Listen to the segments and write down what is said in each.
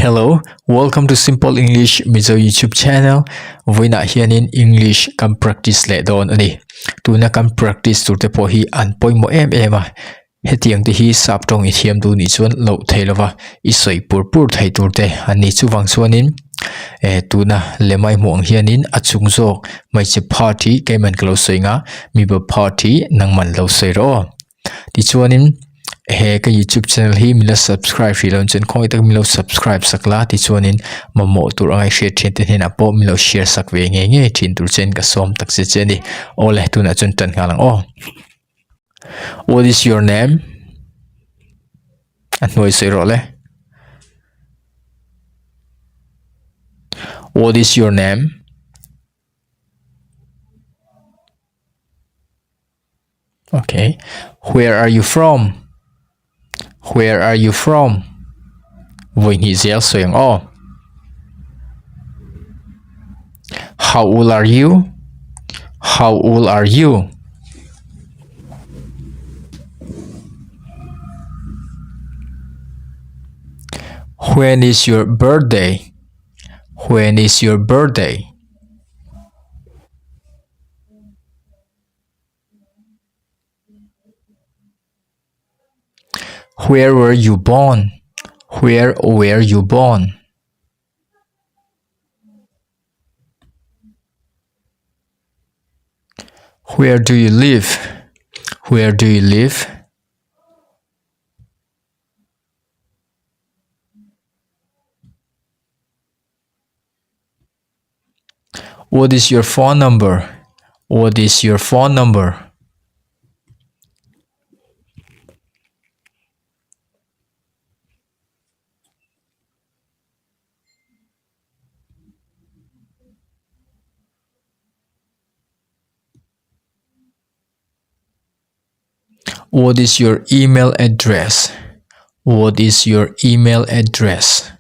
Hello, welcome to Simple English Mizo YouTube channel. Voina hianin English kan practice le don ani. Tuna kan practice turte po hi an poimo ema. Hetiang te hi sap tong I thiam du ni chuan lo theilawa isoi pur thei turte ani chuwang chuanin tuna lemai muang hianin achung jok mai che party keman close soinga mi ba party nangman lo soiro. Ti chuanin he ka YouTube channel hi mila subscribe hi lon chen khoi tak milo subscribe sakla ti chuanin mamo tur angai share thin te hin apo milo share sak ve nge thin tur chen ka som tak se cheni ole tuna chun tan ngalang o. What is your name? An noi se role. What is your name? Okay. Where are you from? Where are you from? Voi ni zel soyang o. How old are you? How old are you? When is your birthday? When is your birthday? Where were you born? Where were you born? Where do you live? Where do you live? What is your phone number? What is your phone number? What is your email address? What is your email address?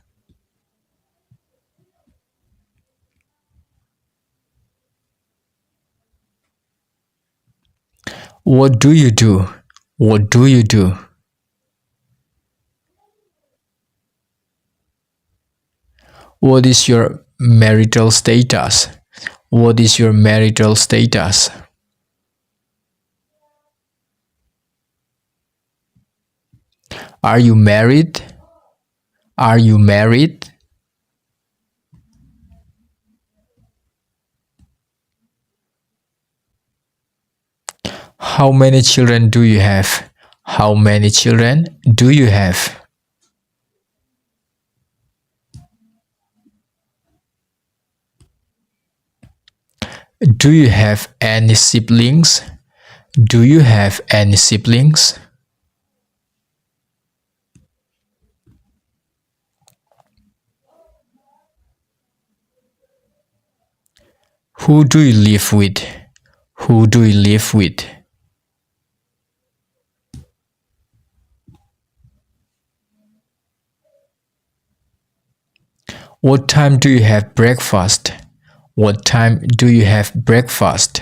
What do you do? What do you do? What is your marital status? What is your marital status? Are you married? Are you married? How many children do you have? How many children do you have? Do you have any siblings? Do you have any siblings? Who do you live with? Who do you live with? What time do you have breakfast? What time do you have breakfast?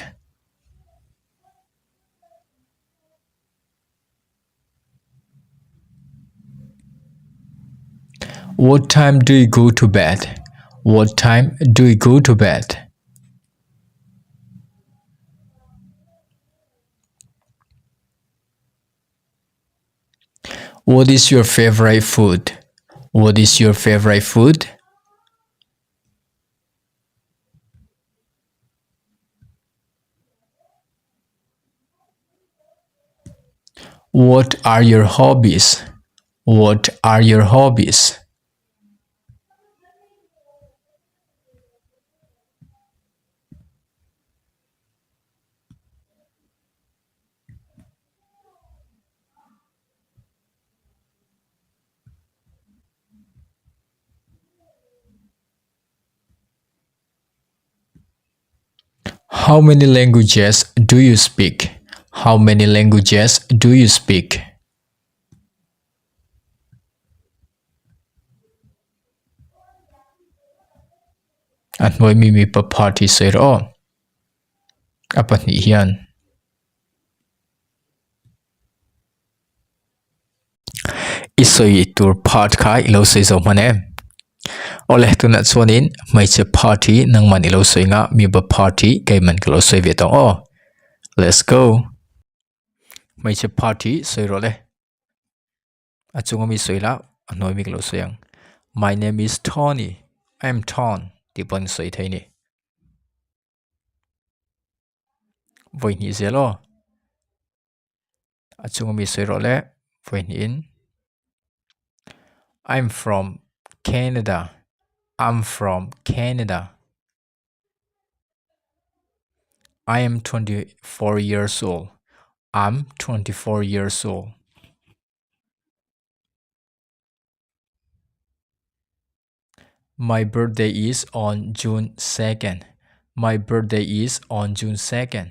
What time do you go to bed? What time do you go to bed? What is your favorite food? What is your favorite food? What are your hobbies? What are your hobbies? How many languages do you speak? How many languages do you speak? At moi mi pa party soir o. Apat ni hian. Isoi tur part kai lo sei zo manem. ole tuna chuanin mai che party nang mani lo soinga mi ba party kai man ka lo soi ve tong o let's go mai che party soi ro le achunga mi soila anoi mi ka lo soyang my name is Tony I'm Tawng ti pon soi thai ni voi ni zelo achunga mi soi ro le voi ni in I'm from Canada I'm from Canada I am 24 years old I'm 24 years old My birthday is on June 2nd. My birthday is on June 2nd.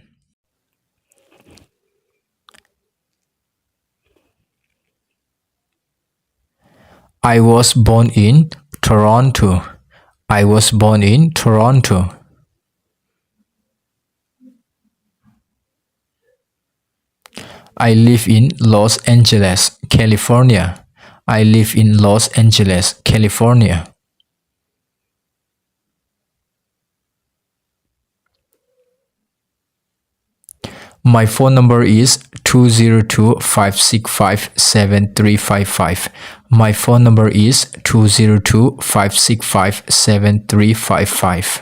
I was born in Toronto. I was born in Toronto. I live in Los Angeles, California. I live in Los Angeles, California. My phone number is 202-565-7355. My phone number is 202-565-7355.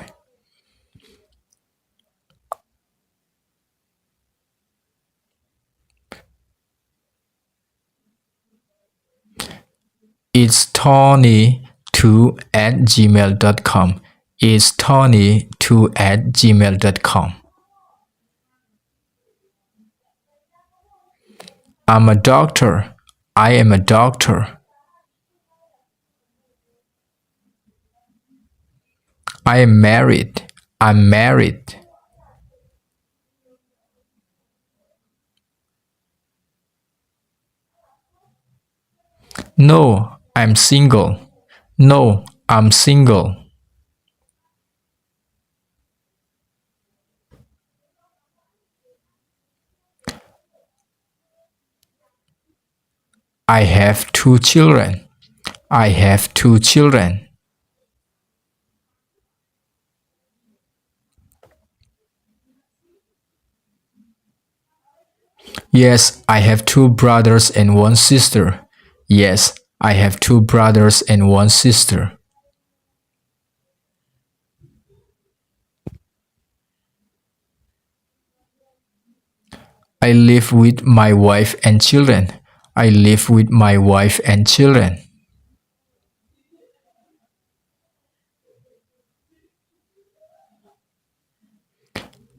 It's Tawny2@gmail.com. It's Tawny2@gmail.com. I'm a doctor. I am a doctor. I am married. I'm married. No, I'm single. No, I'm single. I have 2 children. I have 2 children. Yes, I have 2 brothers and 1 sister. Yes, I have 2 brothers and 1 sister. I live with my wife and children. I live with my wife and children.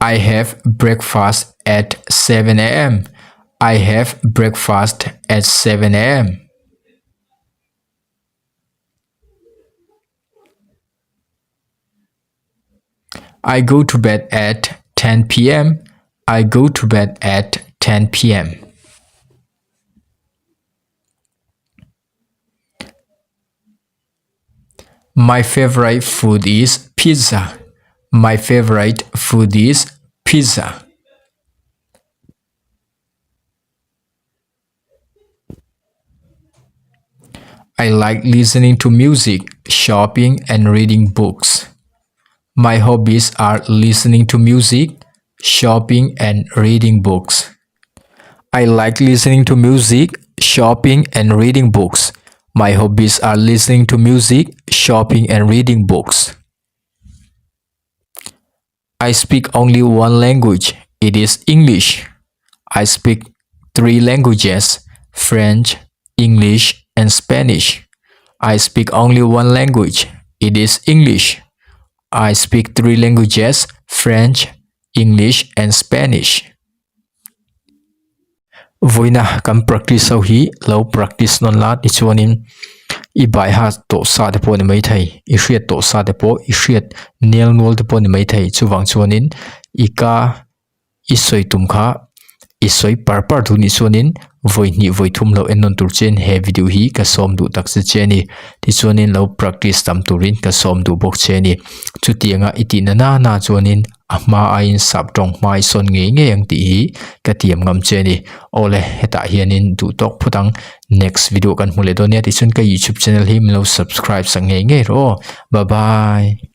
I have breakfast at 7 a.m. I have breakfast at 7 a.m. I go to bed at 10 p.m. I go to bed at 10 p.m. My favorite food is pizza. My favorite food is pizza. I like listening to music, shopping, and reading books. My hobbies are listening to music, shopping, and reading books. I like listening to music, shopping, and reading books. My hobbies are listening to music, shopping, and reading books. I speak only one language. It is English. I speak 3 languages: French, English, and Spanish. I speak only one language. It is English. I speak 3 languages: French, English, and Spanish. Voina kam practice sau hi lo practice non la ti chuanin I bai ha to sa de po ni mai thai I hriat to sa de po I hriat nel nol de po ni mai thai chuwang chuanin I ka I soi tum kha I soi par thu ni chuanin voi ni voi thum lo en non tur chen he video hi ka som du tak se cheni ti chuanin lo practice tam turin ka som du bok cheni chu tianga iti na chuanin ma ain sap tong mai son nge ang ti hi ka tiam ngam che ni ole heta hianin du tok phutang next video kan hmule do ne ti chun ka YouTube channel hi mlo subscribe sang nge ro bye bye